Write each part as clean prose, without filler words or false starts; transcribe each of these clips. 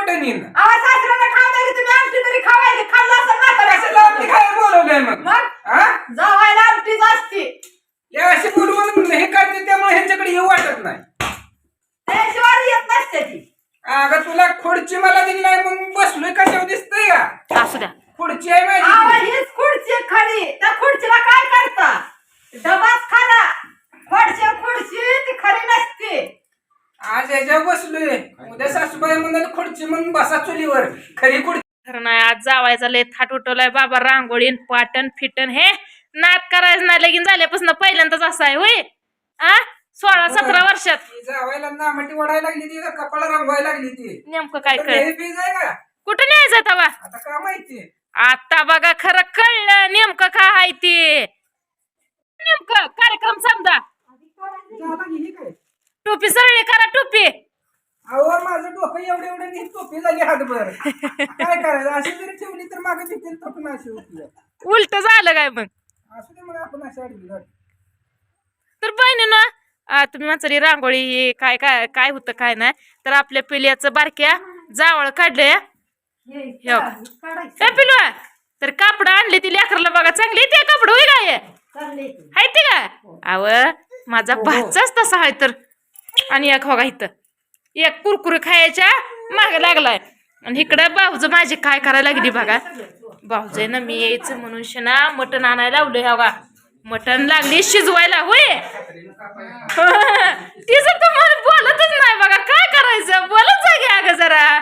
मटण येईन सासऱ्याला खाऊ द्या तुम्ही आमटी तरी खावायची खाल्लं असं कशाला आमटी काय बोलवलंय मग जावायला आमटीच असते या अशी बोलवून हे करते त्यामुळे ह्यांच्याकडे येऊ वाटत नाही त्याशिवाय येत नसते ती अगं तुला खुर्ची मला दिली नाही मग बसलोय कशावर दिसतंय का असू द्या खुर्ची आहे माझी हीच खुर्ची खरी त्या खुर्चीला काय करता डबाच खरा खुर्ची ती खरी नसते आज याच्यावर बसलोय उद्या सासूबाई म्हणाल खुर्ची म्हणून बसा चुलीवर खरी खुर्ची खरं नाही आज जावायचा लय थाट उठवलाय बाबा रांगोळीन पाटण फिटण हे नाद करायचं नाही लगीन झाल्यापासून पहिल्यांदाच असं आहे होय 16-17 वर्षात जावायला नामटी वडायला लागली ती कपाळा रंगवायला लागली ती नेमकं काय कळ आहे का कुठं न्यायचं तवा आता का माहिती आता बघा खरं कळलं नेमकं काय आहे ते नेमकं कार्यक्रम समजा टोपी सरळी करा टोपी अहो माझं डोकं एवढे नीट टोपी झाली हातभर काय करायचं अशी जरी ठेवली तर मागे देखील टोपी अशी होती उलट झालं काय मग असू दे मग आपण अशी अडली तर बहिणीनं तुम्ही म्हणता रांगोळी काय काय काय होतं काय नाही तर आपल्या पिल्याचं बारक्या जावळ काढलंय पिलवा तर कापड आणली ती लेकराला बघा चांगली ते कापड होय काय हाय ते का अव माझा भाचाच तसा आहे तर आणि एक बघा इथं एक कुरकुरी खायच्या मागे लागलाय आणि इकडं भाऊज माझी काय करायला लागली बघा भाऊज ना मी यायचं म्हणून शना मटण आणायला लावलं ह्या बघा मटण लागली शिजवायला होय तिचं तुम्हाला बोलतच नाही बघा काय करायचं बोलत जा घ्या अगं जरा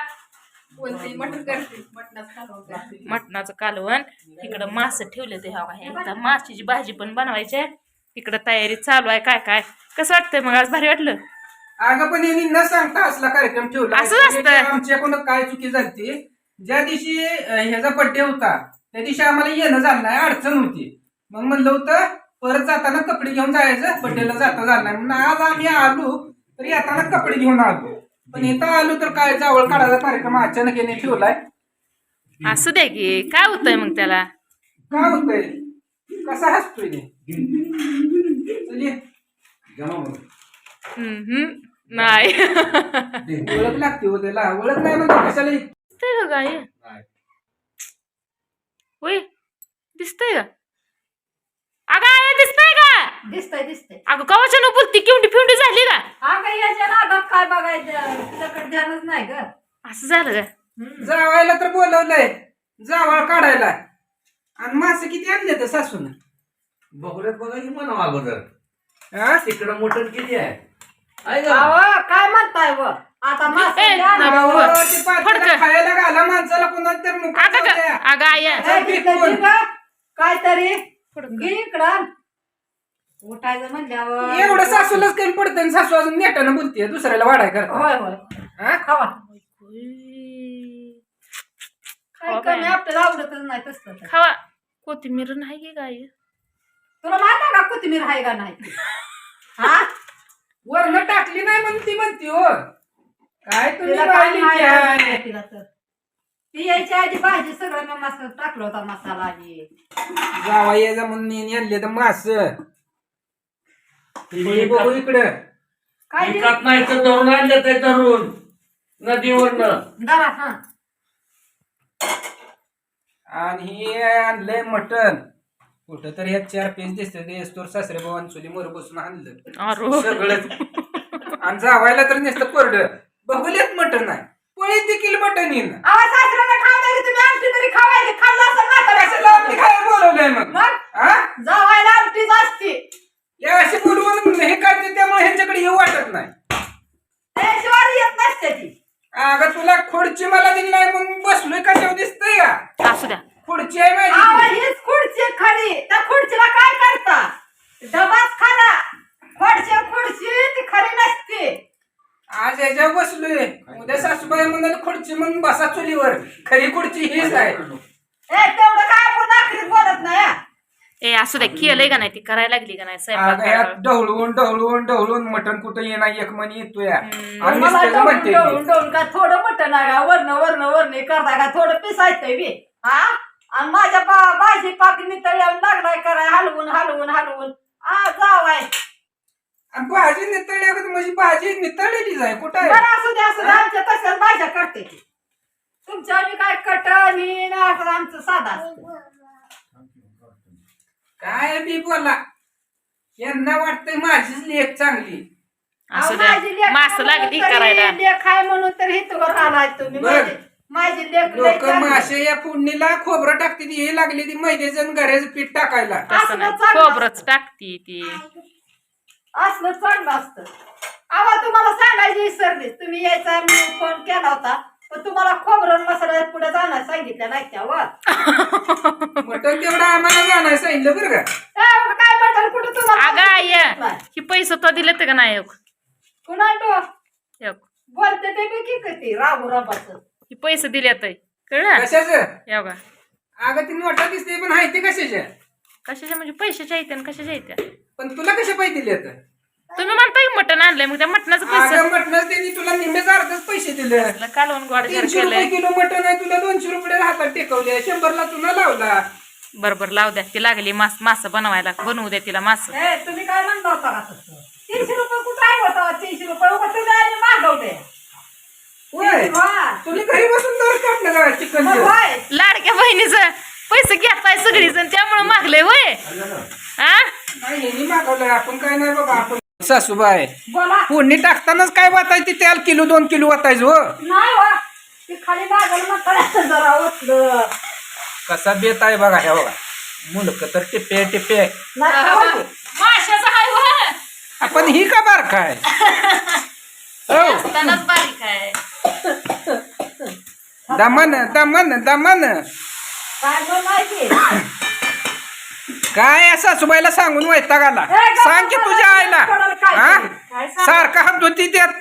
मटणाचं कालवण इकडं मास ठेवले ते ह्या माशीची भाजी पण बनवायची इकडं तयारी चालू आहे काय काय कसं वाटतंय मग आज भारी वाटलं अगं पण यांनी न सांगता असला कार्यक्रम ठेवला असं असतं आमच्याकडून काय चुकी झाली ज्या दिवशी ह्याचा बड्डे होता त्या दिवशी आम्हाला येणं झालं नाही अडचण होती मग म्हणलं होतं परत जाताना कपडे घेऊन जायचं बड्डेला जाता झालं नाही म्हणून आज आम्ही आलो तर येताना कपडे घेऊन आलो पण इथं आलो तर काय जावळ काढायचा कार्यक्रम अचानक याने ठेवलाय असू द्या की काय होतंय मग त्याला काय होतंय कसा हसतोय नाही ओळख लागते हो त्याला ओळख नाही म्हणजे कशाला दिसतंय का गाय होय दिसतंय का अगं आय दिसतंय का दिसतंय अगं कवाच्या न बोलती किवडी फिवडी झाली का याच्या नादात काय बघायचं तुझ्याकडे ध्यानच नाही ग असं झालं का जावायला तर बोलवलंय जावळ काढायला आणि मासे किती आणले तर सासून बघूयात बघा की म्हणा अगोदर हा तिकडं मोटर किती आहे काय म्हणताय व आता खायला घाला माणसाला पुन्हा तर अगं आय काहीतरी इकडं उठायचं म्हणल्यावर एवढं सासूलाच कमी पडतं सासू अजून नेटानं बोलते दुसऱ्याला वाढाय करता होय होय खावा काय कमी आपल्याला आवडतच नाही तसं खावा कोथिंबीर नाही की गाय तुला माहित आहे का कोथिंबीर आहे का नाही हा वरण टाकली नाही म्हणून ती म्हणते हो काय तिला काय नाही तिला तर ती यायच्या आधी भाजी सगळं मसाला टाकला होता मसाला आणि जावा यायचा म्हणून आणले तर मास बघू इकडं काय विकत नाही तर धरून आणलं ते धरून नदीवरनं दरा हा आणि हे आणलंय मटण कुठं तर ह्यात 4 पीस दिसते स्टोर सासरे भवन चुली मोर बसून आणलं सगळं आणि जावायला तर नुसतं कोरडं बघूल्यात मटण नाही पळी देखील मटण येईन सासऱ्याला खाऊ द्या तुम्ही आमटी तरी खावायची खाल्लं असं कशाला आमटी काय बोलवलंय मग जावायला आमटीच असते या अशी बोलवून हे करते त्यामुळे ह्यांच्याकडे येऊ वाटत नाही त्याशिवाय येत नसते ती अगं तुला खुर्ची मला दिली नाही मग बसलोय कशावर दिसतंय का असू द्या खुर्ची आहे माझी हीच खुर्ची खरी त्या खुर्चीला काय करता डबाच खरा खुर्ची ती खरी नसते आज याच्यावर बसलोय उद्या सासूबाई म्हणाल खुर्ची म्हणून बसा चुलीवर खरी खुर्ची हीच आहे तेवढं काय आपण आखरीत बोलत नाही ए असू द्या केलंय का नाही ती करायला लागली का नाही स्वयंपाक ढवळून ढवळून ढवळून मटण कुठं येणार एक म्हणी येतोय आणि मला नुसतं म्हणते डोळून का थोडं मटण आहे का वरण करताय का थोडं पिसायचंय बी हा आणि माझ्या भाजी पाक नितळ्या लागलाय कराय हलवून जावाय भाजी नितळली म्हणजे भाजी नितळलेलीच आहे कुठं आहे असू दे आमच्या तशाच भाज्या करते तुमच्या काय कटण ही ना असं आमचं साधा असतं. काय बी बोला यांना वाटतंय माझीच लेख चांगली. असं अहो, माझी लेक मास लागली म्हणून करायला तरी लेक आहे म्हणून तर हितवर आलाय तुम्ही. बरं. माझी लेक लय लोक चांगली. मासे या फोडणीला खोबरं टाकते ती हे लागली ती मैद्याचं घराचं पीठ टाकायला. तसं नाही असलं चांगलं खोबरंच टाकती ती असलं चांगलं असतं. आवा तुम्हाला सांगायची विसरली तुम्ही यायचा मी फोन केला होता पण तुम्हाला खोबरं मसाला पुढे जाणार सांगितलं नाही त्यावर मटण तेवढं आम्हाला जाणार सांगितलं बरं का. काय म्हटलं कुठं अगं तुम्हाला आई ही पैसे तो दिले का नाही एक? कुणा तो एक. बोलते ते बी की किती राबू रबाचं ही पैसे दिलेत कळलं कशाचं या बघा अगं ती नोटा दिसते पण आहे ते कशाच्या. कशाच्या म्हणजे पैशाच्या येत्या आणि कशाच्या येत्या पण तुला कशा पाहिजे दिले आता. तुम्ही म्हणताय मटण आणलंय मग त्या मटणाचं पैसे अगं मटणाच त्यांनी तुला निम्मेच अर्धच पैसे दिले. कालवण गोड जर 300 रुपये केलंय किलो मटण आहे तुला 200 रुपये हातात टेकवले 100ला तुला लावला. बरोबर लावू द्या ती लागली मास बनवायला बनवू द्या तिला मास तुम्ही काय म्हणता होता का तसं 300 रुपये कुठं आहे होता 300 रुपये उगाच तुम्ही आणि मागवते होय वा. तुम्ही घरी बसून दर काढलं का चिकन. होय. लाडक्या बहिणीचं पैसे घेताय सगळी जण त्यामुळे मागले होय हा नाही हे मागवलंय आपण काय नाही बाबा. आपण सासूबाई बोला फोडणी टाकतानाच काय वाटायची त्याला किलो 2 किलो वाटायचं हो. नाही वा ते खाली लागल मग जरा ओतलं कसा बेत आहे बघा ह्या बघा मुलक तर टिप्पे टिप्पे. नाही खावा. माशाचा हाय होय आपण ही का बार काय हो असतानाच बारीक आहे दमन दमन दमन काय गं माहिती काय या सासूबाईला सांगून वैताग आला. सांग की तुझ्या आईला हा सारखा हात धुती त्यात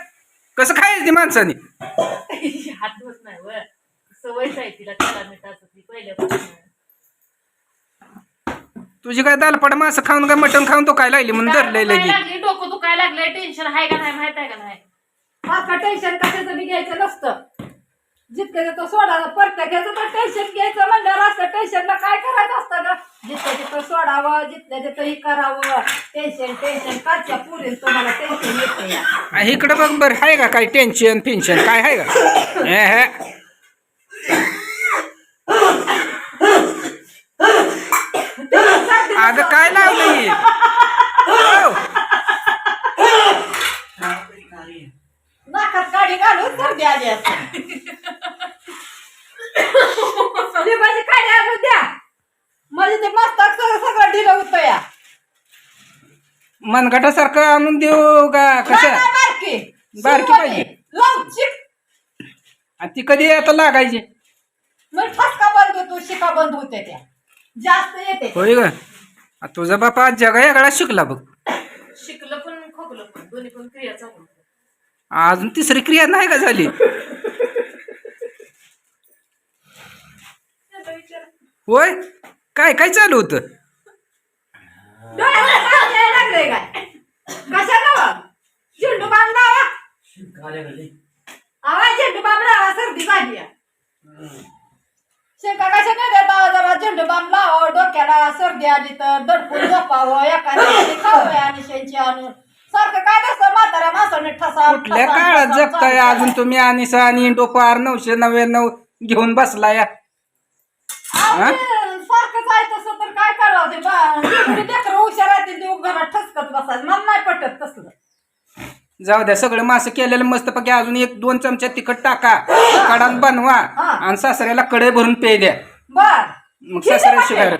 कसं खायचं ती माणसाने. हात धुत नाही व सवयच आहे तिला त्याला मिठाचं ती पहिल्यापासून तुझी काय दालपड मासं खाऊन काय मटण खाऊन तो काय लागली म्हणून धरलंय लगी. लागली डोकं दुखायला लागलंय टेन्शन आहे का नाही माहित आहे का नाही आता टेन्शन कशाचं बी घ्यायचं नसतं जितकं तिथं सोडावं प्रत्येकाचं तर टेन्शन घ्यायचं म्हणल्यावर असं टेन्शनला काय करायचं असतं का जिथं तिथं सोडावं जिथलं तिथं हे करावं टेन्शन टेन्शन काच्या पुढे तुम्हाला टेन्शन येतं या इकडं बघ बरं आहे का काय टेन्शन पेन्शन काय आहे का हे हे. अगं काय लावलं हे? हो. नाकात गाडी घालून सर्दी आली असते लिंबाची काडी आणून द्या म्हणजे ते मस्तक सगळं ढिलं होतं या मनगटासारखं आणून देऊ का कशा बारकी बारकी पाहिजे. लवचिक आणि ती कधी आता लागायची मग ठसका बंद होतो शिका बंद होते त्या जास्त येते होय ग. तुझा बापा आज जगा यागळा शिकला बघ. शिकलं पण खोकलं पण दोन्ही पण क्रिया चालू अजून तिसरी क्रिया नाही का झाली होय काय काय चालू होतं. डोळ्याला पाणी यायला लागलंय काय कशाला झेंडू बाम लावा आवाज झेंडू बाम लावा सर्दी झाली शेका कशा नाही देता जरा झेंडू बाम लावा डोक्याला सर्दी आली तर दडपून झोपावं एखाद्या खावं आणि शेंची आणून सारखं काय नसतं म्हाताऱ्या माणसाने ठसा कुठल्या काळात जगताय अजून तुम्ही अनिसा आणि इंडोपार 999 घेऊन बसलाय. सारखं जाय तसं तर काय करावं ते लेकरं हुशार आहे ते घरात ठसकत बसायचं मला नाही पटत तसलं. जाऊ द्या सगळं मासं केलेलं मस्त पैकी अजून 1-2 चमचा तिखट टाका कडात बनवा आणि सासऱ्याला कडे भरून पे द्या. बर मग सासऱ्या शिकाय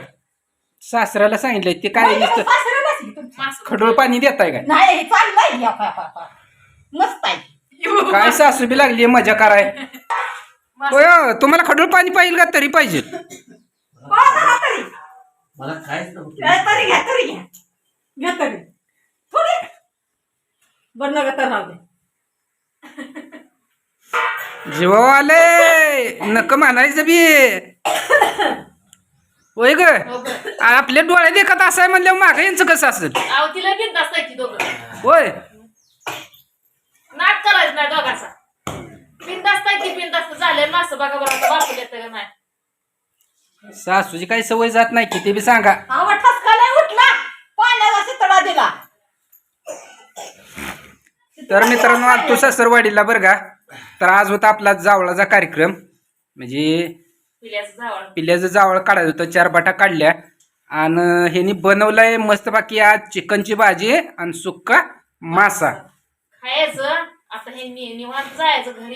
सासऱ्याला सांगितलंय ते काय नुसतं खडूळ पाणी देताय काय नाही चाललंय मस्त आहे काय सासू बी लागली मजा कराय. होय हो, तुम्हाला खडूळ पाणी पाहिजे का तरी पाहिजे मला काहीच नव्हतं. तरी घ्या तरी थोडी बरं नका तर राहू दे जीवा आले नक म्हणायचं बी होय ग. आपले डोळे देखत असाय म्हणल्यावर माग यांचं कसं असेल अहो तिला बिंदास नाही दोघं होय. नाट करायचं नाही दोघांचा बिंदास नाही बिंदास्त झाले मासं बघा बरं वाचून येतं का नाही सासूची काही सवय जात नाही की ते बी सांगा. आवा ठसकाला उठला पाण्याला शितळा दिला तर मित्रांनो आज तो सासरवाडीला बरं का तर आज होता आपला जावळाचा कार्यक्रम म्हणजे पिल्याचं जावळ पिल्याचं जावळ काढायचं होतं, 4 बाटा काढल्या. आणि ह्यांनी बनवलंय मस्त बाकी आज चिकनची भाजी आणि सुक्का मासा. खायचं आता हे निवांत जायचं घरी.